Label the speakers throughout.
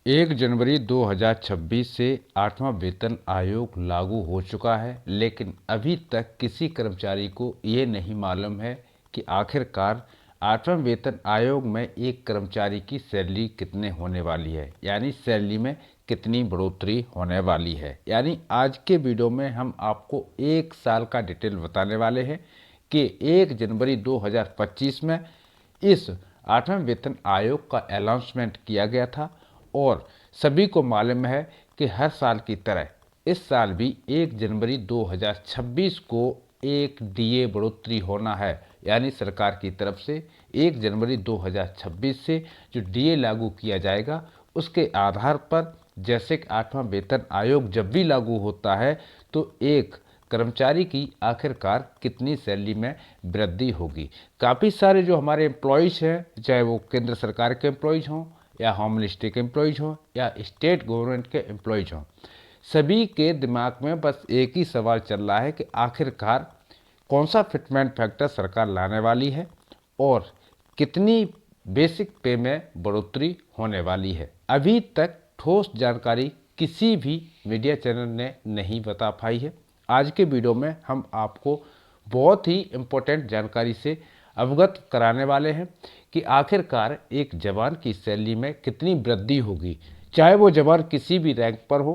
Speaker 1: 1 जनवरी 2026 से 8वां वेतन आयोग लागू हो चुका है, लेकिन अभी तक किसी कर्मचारी को ये नहीं मालूम है कि आखिरकार 8वें वेतन आयोग में एक कर्मचारी की सैलरी कितने होने वाली है, यानी सैलरी में कितनी बढ़ोतरी होने वाली है। यानी आज के वीडियो में हम आपको 1 साल का डिटेल बताने वाले हैं कि 1 जनवरी 2025 में इस 8वें वेतन आयोग का अनाउंसमेंट किया गया था और सभी को मालूम है कि हर साल की तरह इस साल भी 1 जनवरी 2026 को एक डीए बढ़ोतरी होना है। यानी सरकार की तरफ से 1 जनवरी 2026 से जो डीए लागू किया जाएगा उसके आधार पर, जैसे कि 8वां वेतन आयोग जब भी लागू होता है तो एक कर्मचारी की आखिरकार कितनी सैलरी में वृद्धि होगी। काफ़ी सारे जो हमारे एम्प्लॉयज़ हैं, चाहे वो केंद्र सरकार के एम्प्लॉयज़ हों या होम मिनिस्ट्री के एम्प्लॉयज़ हों या स्टेट गवर्नमेंट के एम्प्लॉयज़ हों, सभी के दिमाग में बस एक ही सवाल चल रहा है कि आखिरकार कौन सा फिटमेंट फैक्टर सरकार लाने वाली है और कितनी बेसिक पे में बढ़ोतरी होने वाली है। अभी तक ठोस जानकारी किसी भी मीडिया चैनल ने नहीं बता पाई है। आज के वीडियो में हम आपको बहुत ही इम्पोर्टेंट जानकारी से अवगत कराने वाले हैं कि आखिरकार एक जवान की सैलरी में कितनी वृद्धि होगी। चाहे वो जवान किसी भी रैंक पर हो,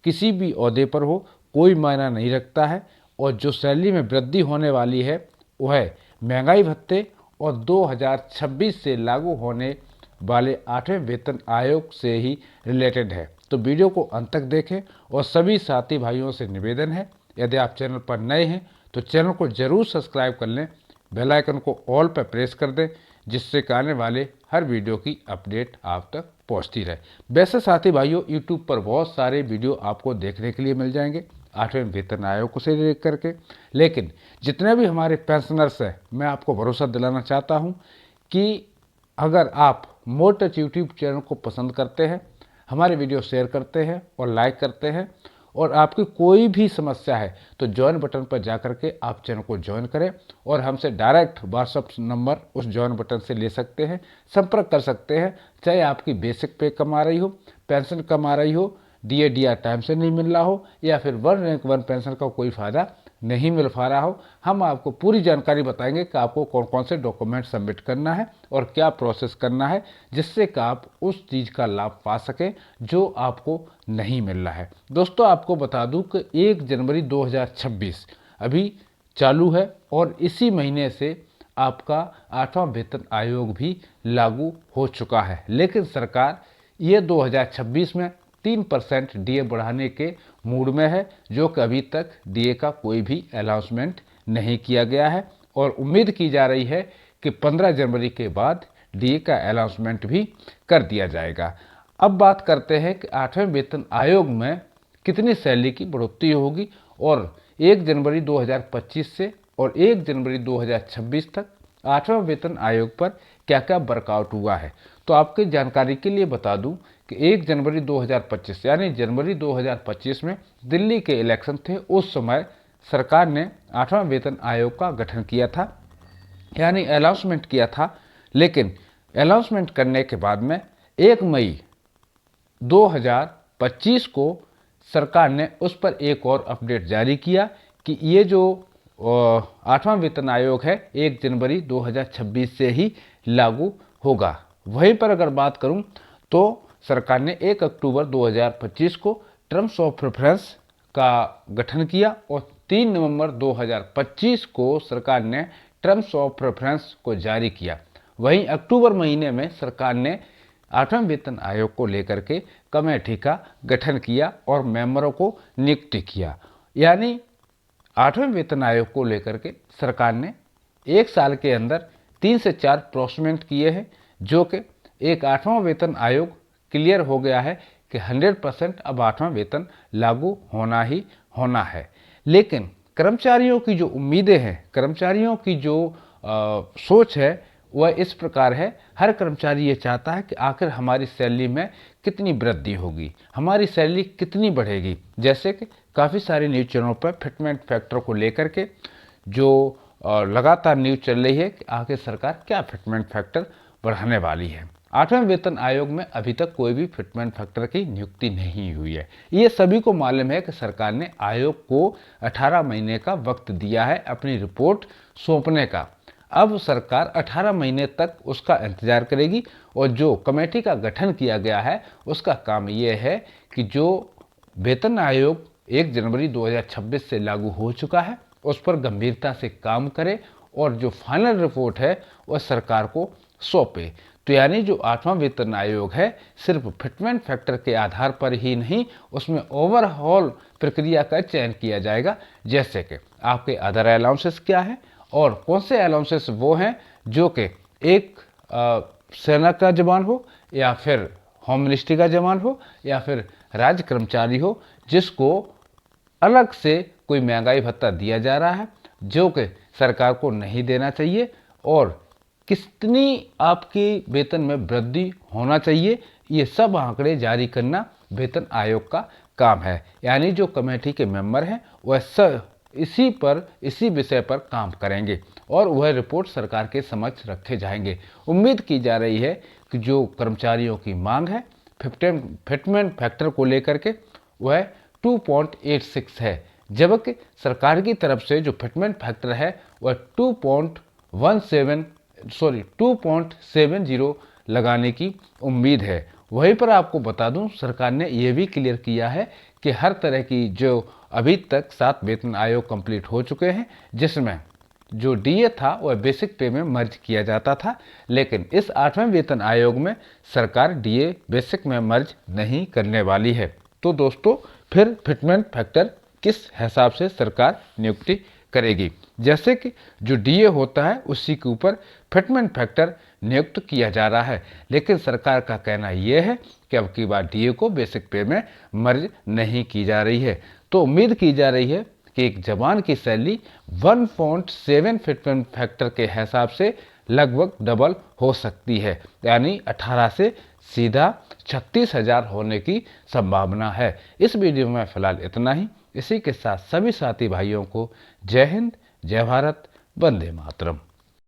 Speaker 1: किसी भी ओहदे पर हो, कोई मायना नहीं रखता है। और जो सैलरी में वृद्धि होने वाली है वह महंगाई भत्ते और 2026 से लागू होने वाले 8वें वेतन आयोग से ही रिलेटेड है। तो वीडियो को अंत तक देखें और सभी साथी भाइयों से निवेदन है, यदि आप चैनल पर नए हैं तो चैनल को जरूर सब्सक्राइब कर लें, बेल आइकन को ऑल पर प्रेस कर दें, जिससे कि आने वाले हर वीडियो की अपडेट आप तक पहुंचती रहे। वैसे साथी भाइयों, यूट्यूब पर बहुत सारे वीडियो आपको देखने के लिए मिल जाएंगे 8वें वेतन आयोग को से लेकर करके, लेकिन जितने भी हमारे पेंशनर्स हैं, मैं आपको भरोसा दिलाना चाहता हूं कि अगर आप मोर टच यूट्यूब चैनल को पसंद करते हैं, हमारे वीडियो शेयर करते हैं और लाइक करते हैं, और आपकी कोई भी समस्या है तो ज्वाइन बटन पर जाकर के आप चैनल को ज्वाइन करें और हमसे डायरेक्ट व्हाट्सअप नंबर उस ज्वाइन बटन से ले सकते हैं, संपर्क कर सकते हैं। चाहे आपकी बेसिक पे कम आ रही हो, पेंशन कम आ रही हो, डीए डीआर टाइम से नहीं मिल रहा हो, या फिर 1 रैंक 1 पेंशन का कोई फ़ायदा नहीं मिल पा रहा हो, हम आपको पूरी जानकारी बताएंगे कि आपको कौन कौन से डॉक्यूमेंट सबमिट करना है और क्या प्रोसेस करना है, जिससे कि आप उस चीज़ का लाभ पा सकें जो आपको नहीं मिल रहा है। दोस्तों, आपको बता दूं कि 1 जनवरी 2026 अभी चालू है और इसी महीने से आपका 8वां वेतन आयोग भी लागू हो चुका है, लेकिन सरकार ये 2026 में 3% डीए बढ़ाने के मूड में है, जो कि अभी तक डीए का कोई भी अनाउंसमेंट नहीं किया गया है और उम्मीद की जा रही है कि 15 जनवरी के बाद डीए का अनाउंसमेंट भी कर दिया जाएगा। अब बात करते हैं कि 8वें वेतन आयोग में कितनी सैलरी की बढ़ोतरी होगी और 1 जनवरी 2025 से और 1 जनवरी 2026 तक 8वां वेतन आयोग पर क्या क्या वर्कआउट हुआ है। तो आपकी जानकारी के लिए बता दूं कि 1 जनवरी 2025 यानी जनवरी 2025 में दिल्ली के इलेक्शन थे। उस समय सरकार ने 8वां वेतन आयोग का गठन किया था, यानी अनाउंसमेंट किया था, लेकिन अनाउंसमेंट करने के बाद में 1 मई 2025 को सरकार ने उस पर एक और अपडेट जारी किया कि ये जो 8वां वेतन आयोग है 1 जनवरी 2026 से ही लागू होगा। वहीं पर अगर बात करूं तो सरकार ने 1 अक्टूबर 2025 को टर्म्स ऑफ रेफरेंस का गठन किया और 3 नवंबर 2025 को सरकार ने टर्म्स ऑफ रेफरेंस को जारी किया। वहीं अक्टूबर महीने में सरकार ने 8वें वेतन आयोग को लेकर के कमेटी का गठन किया और मेंबरों को नियुक्त किया। यानी 8वें वेतन आयोग को लेकर के सरकार ने 1 साल के अंदर 3 से 4 प्रोसमेंट किए हैं, जो कि एक 8वां वेतन आयोग क्लियर हो गया है कि 100% अब 8वां वेतन लागू होना ही होना है। लेकिन कर्मचारियों की जो उम्मीदें हैं, कर्मचारियों की जो सोच है वह इस प्रकार है। हर कर्मचारी ये चाहता है कि आखिर हमारी सैलरी में कितनी वृद्धि होगी, हमारी सैलरी कितनी बढ़ेगी। जैसे कि काफ़ी सारे न्यूज़ चैनलों पर फिटमेंट फैक्टर को लेकर के जो लगातार न्यूज़ चल रही है कि आखिर सरकार क्या फिटमेंट फैक्टर बढ़ाने वाली है। 8वें वेतन आयोग में अभी तक कोई भी फिटमेंट फैक्टर की नियुक्ति नहीं हुई है। ये सभी को मालूम है कि सरकार ने आयोग को 18 महीने का वक्त दिया है अपनी रिपोर्ट सौंपने का। अब सरकार 18 महीने तक उसका इंतजार करेगी और जो कमेटी का गठन किया गया है उसका काम ये है कि जो वेतन आयोग 1 जनवरी 2026 से लागू हो चुका है उस पर गंभीरता से काम करे और जो फाइनल रिपोर्ट है वह सरकार को सौंपे। तो यानी जो 8वां वेतन आयोग है सिर्फ फिटमेंट फैक्टर के आधार पर ही नहीं, उसमें ओवरऑल प्रक्रिया का चयन किया जाएगा, जैसे कि आपके अदर अलाउंसेस क्या है और कौन से अलाउंसेस वो हैं जो कि एक सेना का जवान हो या फिर होम मिनिस्ट्री का जवान हो या फिर राज्य कर्मचारी हो जिसको अलग से कोई महंगाई भत्ता दिया जा रहा है जो कि सरकार को नहीं देना चाहिए, और कितनी आपकी वेतन में वृद्धि होना चाहिए, ये सब आंकड़े जारी करना वेतन आयोग का काम है। यानी जो कमेटी के मेंबर हैं वह सब इसी विषय पर काम करेंगे और वह रिपोर्ट सरकार के समक्ष रखे जाएंगे। उम्मीद की जा रही है कि जो कर्मचारियों की मांग है फिटमेंट फैक्टर को लेकर के वह 2.86 है, जबकि सरकार की तरफ से जो फिटमेंट फैक्टर है वह 2.70 लगाने की उम्मीद है। वहीं पर आपको बता दूं सरकार ने यह भी क्लियर किया है कि हर तरह की जो अभी तक 7 वेतन आयोग कंप्लीट हो चुके हैं जिसमें जो डीए था वह बेसिक पे में मर्ज किया जाता था, लेकिन इस 8वें वेतन आयोग में सरकार डीए बेसिक में मर्ज नहीं करने वाली है। तो दोस्तों फिर फिटमेंट फैक्टर किस हिसाब से सरकार नियुक्ति करेगी, जैसे कि जो डीए होता है उसी के ऊपर फिटमेंट फैक्टर नियुक्त किया जा रहा है, लेकिन सरकार का कहना यह है कि अब की बार डीए को बेसिक पे में मर्ज नहीं की जा रही है। तो उम्मीद की जा रही है कि एक जवान की सैलरी 1.7 फिटमेंट फैक्टर के हिसाब से लगभग डबल हो सकती है, यानी 18 से सीधा 36,000 होने की संभावना है। इस वीडियो में फिलहाल इतना ही। इसी के साथ सभी साथी भाइयों को जय हिंद, जय भारत, वंदे मातरम।